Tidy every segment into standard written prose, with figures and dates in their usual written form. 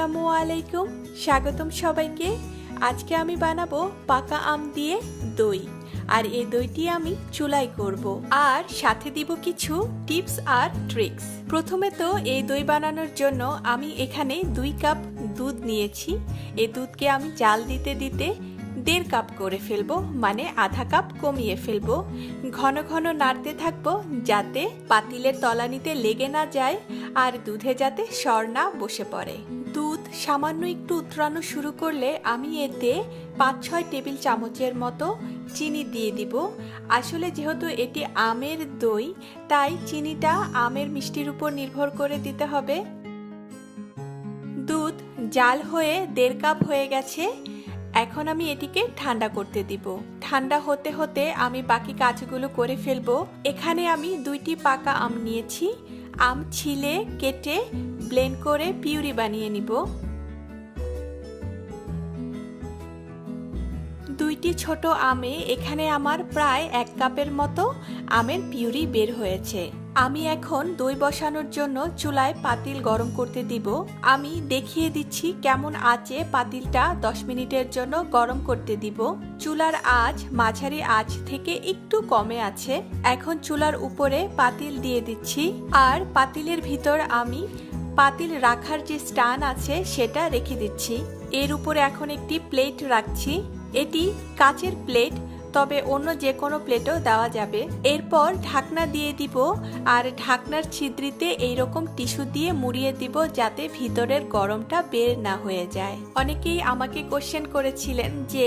আসসালামু আলাইকুম, স্বাগতম সবাইকে। আজকে আমি বানাবো পাকা আম দিয়ে দই, আর এই দইটি আমি চুলায় করব, আর সাথে দিব কিছু টিপস আর ট্রিক্স। প্রথমে তো এই দই বানানোর জন্য আমি এখানে 2 কাপ দুধ নিয়েছি। এই দুধকে আমি জাল দিতে দিতে 1.5 কাপ করে ফেলবো, মানে আধা কাপ কমিয়ে ফেলবো। ঘন ঘন নাড়তে থাকবো যাতে পাতিলের তলানিতে লেগে না যায় আর দুধে যাতে সর না বসে পড়ে। দুধ সামান্য একটু উতরানো শুরু করলে আমি এতে 5-6 টেবিল চামচের মতো চিনি দিয়ে দিব। আসলে যেহেতু এটি আমের দই, তাই চিনিটা আমের মিষ্টির উপর নির্ভর করে দিতে হবে। দুধ জাল হয়ে 1.5 কাপ হয়ে গেছে। এখন আমি এটিকে ঠান্ডা করতে দিব। ঠান্ডা হতে হতে আমি বাকি কাজগুলো করে ফেলবো। এখানে আমি 2টি পাকা আম নিয়েছি। আম ছিলে কেটে ব্লেন্ড করে পিউরি বানিয়ে নিব। 2টি ছোট আমে এখানে আমার প্রায় 1 কাপের মতো আমের পিউরি বের হয়েছে। আমি এখন দই বসানোর জন্য চুলায় পাতিল গরম করতে দিব। আমি দেখিয়ে দিচ্ছি কেমন আঁচে পাতিলটা 10 মিনিটের জন্য গরম করতে দিব। চুলার আঁচ মাঝারি আঁচ থেকে একটু কমে আছে। এখন চুলার উপরে পাতিল দিয়ে দিচ্ছি, আর পাতিলের ভিতর আমি পাতিল রাখার যে স্ট্যান্ড আছে সেটা রেখে দিচ্ছি। এর উপরে এখন একটি প্লেট রাখছি। এটি কাচের প্লেট, তবে অন্য যে কোনো প্লেটও দেওয়া যাবে। এরপর ঢাকনা দিয়ে দিব, আর ঢাকনার ছিদ্রিতে এইরকম টিস্যু দিয়ে মুড়িয়ে দিব যাতে ভিতরের গরমটা বের না হয়ে যায়। অনেকেই আমাকে কোশ্চেন করেছিলেন যে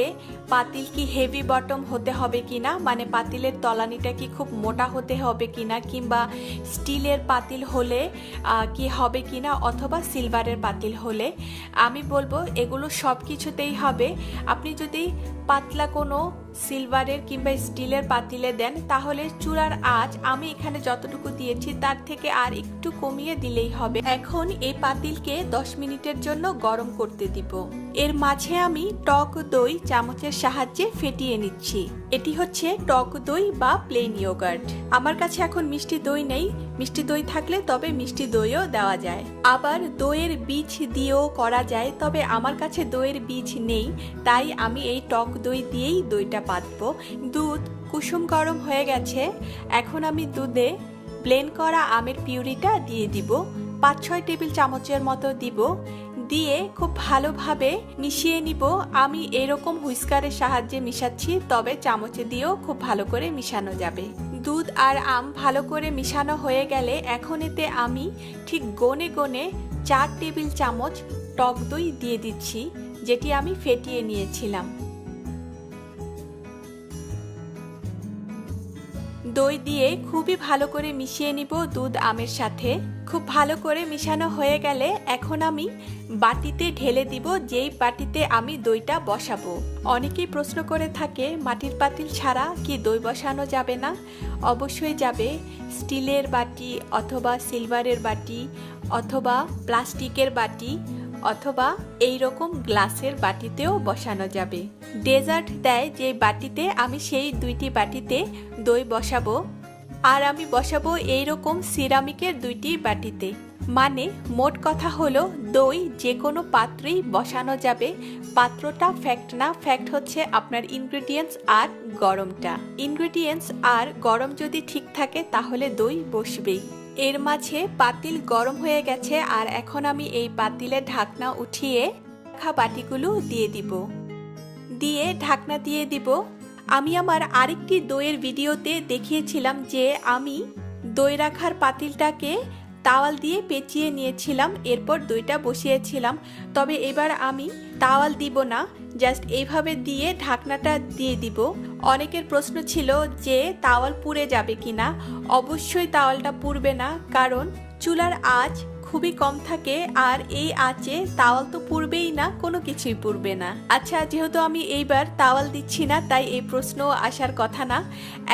পাতিল কি হেভি বটম হতে হবে কিনা, মানে পাতিলের তলানিটা কি খুব মোটা হতে হবে কিনা, কিংবা স্টিলের পাতিল হলে কি হবে কিনা, অথবা সিলভারের পাতিল হলে। আমি বলবো এগুলো সব কিছুতেই হবে। আপনি যদি পাতলা কোনো সিলভারের কিংবা স্টিলের পাতিলে দেন তাহলে চুলার আঁচ আমি এখানে যতটুকু দিয়েছি তার থেকে আর একটু কমিয়ে দিলেই হবে। এখন এই পাতিলকে 10 মিনিটের জন্য গরম করতে দিব। এর মাঝে আমি টক দই চামচের সাহায্যে ফেটিয়ে নিচ্ছি। এটি হচ্ছে টক দই বা প্লেন ইয়োগার্ট। আমার কাছে এখন মিষ্টি দই নেই। মিষ্টি দই থাকলে তবে মিষ্টি দইও দেওয়া যায়। আবার দইয়ের বীজ দিয়েও করা যায়, তবে আমার কাছে দইয়ের বীজ নেই, তাই আমি এই টক দই দিয়েই দইটা পাতবো। দুধ কুসুম গরম হয়ে গেছে। এখন আমি দুধে ব্লেন্ড করা আমের পিউরিটা দিয়ে দিব। 5-6 টেবিল চামচের মতো দিব। দিয়ে খুব ভালোভাবে মিশিয়ে নিব। আমি এরকম হুইস্কারের সাহায্যে মিশাচ্ছি, তবে চামচে দিয়েও খুব ভালো করে মিশানো যাবে। দুধ আর আম ভালো করে মিশানো হয়ে গেলে এখন এতে আমি ঠিক গনে গনে 4 টেবিল চামচ টক দই দিয়ে দিচ্ছি, যেটি আমি ফেটিয়ে নিয়েছিলাম। দই দিয়ে খুবই ভালো করে মিশিয়ে নিব দুধ আমের সাথে। খুব ভালো করে মিশানো হয়ে গেলে এখন আমি বাটিতে ঢেলে দিব, যেই বাটিতে আমি দইটা বসাবো। অনেকেই প্রশ্ন করে থাকে মাটির পাতিল ছাড়া কি দই বসানো যাবে না? অবশ্যই যাবে। স্টিলের বাটি অথবা সিলভারের বাটি অথবা প্লাস্টিকের বাটি অথবা এই রকম গ্লাসের বাটিতেও বসানো যাবে। ডেজার্ট দেয় যে বাটিতে, আমি সেই 2টি বাটিতে দই বসাবো। আর আমি বসাবো এইরকম সিরামিকের 2টি বাটিতে। মানে মোট কথা হলো দই যে কোনো পাত্রেই বসানো যাবে। পাত্রটা ফ্যাক্ট না, ফ্যাক্ট হচ্ছে আপনার ইনগ্রেডিয়েন্টস আর গরমটা। ইনগ্রেডিয়েন্টস আর গরম যদি ঠিক থাকে তাহলে দই বসবেই। এর মাঝে পাতিল গরম হয়ে গেছে, আর এখন আমি এই পাতিলের ঢাকনা উঠিয়ে রাখা বাটিগুলো দিয়ে দিব। দিয়ে ঢাকনা দিয়ে দিব। আমি আমার আরেকটি দইয়ের ভিডিওতে দেখিয়েছিলাম যে আমি দই রাখার পাতিলটাকে তাওয়াল দিয়ে পেঁচিয়ে নিয়েছিলাম, এরপর দইটা বসিয়েছিলাম। তবে এবার আমি তাওয়াল দিব না, জাস্ট এইভাবে দিয়ে ঢাকনাটা দিয়ে দিব। অনেকের প্রশ্ন ছিল যে তাওয়াল পুড়ে যাবে কিনা। অবশ্যই তাওয়ালটা পুড়বে না, কারণ চুলার আঁচ খুবই কম থাকে, আর এই আঁচে তাওয়াল তো পুড়বেই না, কোনো কিছুই পুড়বে না। আচ্ছা, যেহেতু আমি এইবার তাওয়াল দিচ্ছি না তাই এই প্রশ্ন আসার কথা না।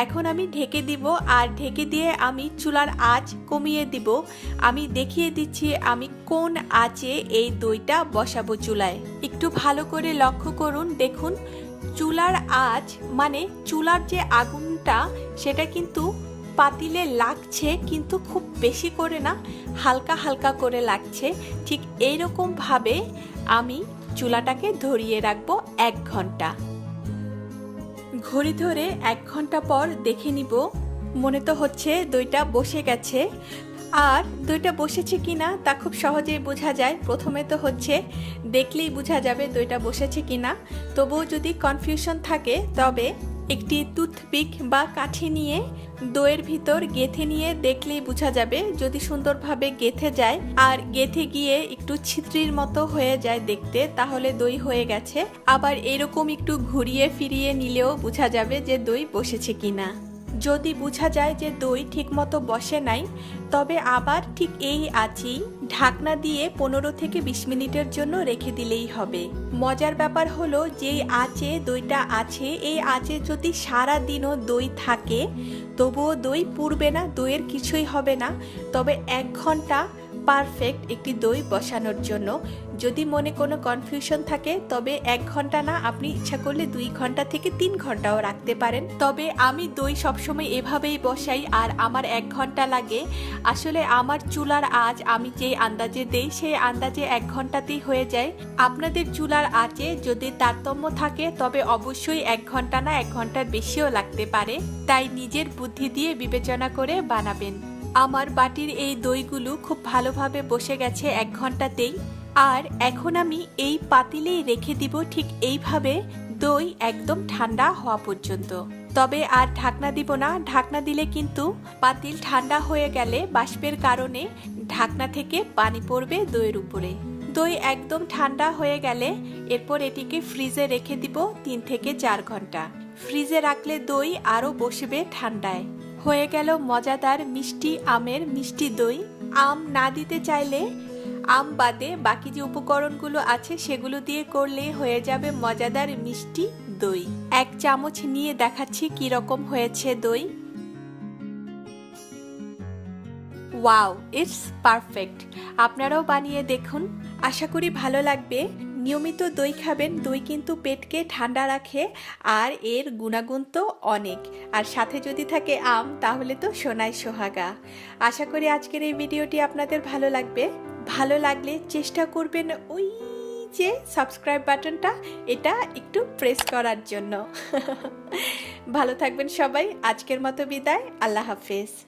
এখন আমি ঢেকে দিব, আর ঢেকে দিয়ে আমি চুলার আঁচ কমিয়ে দিব। আমি দেখিয়ে দিচ্ছি আমি কোন আঁচে এই দইটা বসাবো চুলায়। একটু ভালো করে লক্ষ্য করুন, দেখুন চুলার আঁচ মানে চুলার যে আগুনটা সেটা কিন্তু পাতিলে লাগছে, কিন্তু খুব বেশি করে না, হালকা হালকা করে লাগছে। ঠিক এইরকম ভাবে আমি চুলাটাকে ধরিয়ে রাখবো 1 ঘন্টা। ঘড়ি ধরে 1 ঘন্টা পর দেখে নিব। মনে তো হচ্ছে দইটা বসে গেছে। আর দইটা বসেছে কিনা তা খুব সহজেই বোঝা যায়। প্রথমে তো হচ্ছে দেখলেই বোঝা যাবে দইটা বসেছে কিনা। তবুও যদি কনফিউশন থাকে তবে একটি টুথপিক বা কাঠি নিয়ে দইয়ের ভিতর গেঁথে নিয়ে দেখলেই বোঝা যাবে। যদি সুন্দরভাবে গেঁথে যায় আর গেঁথে গিয়ে একটু ছিদ্রির মতো হয়ে যায় দেখতে, তাহলে দই হয়ে গেছে। আবার এরকম একটু ঘুরিয়ে ফিরিয়ে নিলেও বোঝা যাবে যে দই বসেছে কিনা। যদি বোঝা যায় যে দই ঠিকমতো বসে নাই, তবে আবার ঠিক এই আঁচেই ঢাকনা দিয়ে 15 থেকে 20 মিনিটের জন্য রেখে দিলেই হবে। মজার ব্যাপার হলো যেই আঁচে দইটা আছে, এই আঁচে যদি সারা দিনও দই থাকে তবুও দই পুড়বে না, দইয়ের কিছুই হবে না। তবে 1 ঘন্টা পারফেক্ট একটি দই বসানোর জন্য। যদি মনে কোনো কনফিউশন থাকে তবে 1 ঘন্টা না, আপনি ইচ্ছা করলে 2 ঘন্টা থেকে 3 ঘন্টাও রাখতে পারেন। তবে আমি দই সবসময় এভাবেই বসাই আর আমার 1 ঘন্টা লাগে। আসলে আমার চুলার আঁচ আমি যেই আন্দাজে দেই সেই আন্দাজে 1 ঘন্টাতেই হয়ে যায়। আপনাদের চুলার আঁচে যদি তারতম্য থাকে তবে অবশ্যই 1 ঘন্টা না, 1 ঘন্টার বেশিও লাগতে পারে। তাই নিজের বুদ্ধি দিয়ে বিবেচনা করে বানাবেন। আমার বাটির এই দইগুলো খুব ভালোভাবে বসে গেছে 1 ঘন্টাতেই। আর এখন আমি এই পাতিলেই রেখে দিব ঠিক এইভাবে দই একদম ঠান্ডা হওয়া পর্যন্ত। তবে আর ঢাকনা দিব না, ঢাকনা দিলে কিন্তু পাতিল ঠান্ডা হয়ে গেলে বাষ্পের কারণে ঢাকনা থেকে পানি পড়বে দইয়ের উপরে। দই একদম ঠান্ডা হয়ে গেলে এরপর এটিকে ফ্রিজে রেখে দিব 3 থেকে 4 ঘন্টা। ফ্রিজে রাখলে দই আরো বসবে ঠান্ডায়। হয়ে গেল মজাদার মিষ্টি আমের মিষ্টি দই। আম না দিতে চাইলে আম বাদে বাকি যে উপকরণগুলো আছে সেগুলো দিয়ে করলে হয়ে যাবে মজাদার মিষ্টি দই। 1 চামচ নিয়ে দেখাচ্ছি কি রকম হয়েছে দই। Wow, it's perfect. আপনারাও বানিয়ে দেখুন, আশা করি ভালো লাগবে। নিয়মিত দই খাবেন, দই কিন্তু পেটকে ঠান্ডা রাখে আর এর গুণাগুণ তো অনেক। আর সাথে যদি থাকে আম তাহলে তো সোনায় সোহাগা। আশা করি আজকের এই ভিডিওটি আপনাদের ভালো লাগবে। ভালো লাগলে চেষ্টা করবেন ওই যে সাবস্ক্রাইব বাটনটা, এটা একটু প্রেস করার জন্য। ভালো থাকবেন সবাই। আজকের মতো বিদায়, আল্লাহ হাফেজ।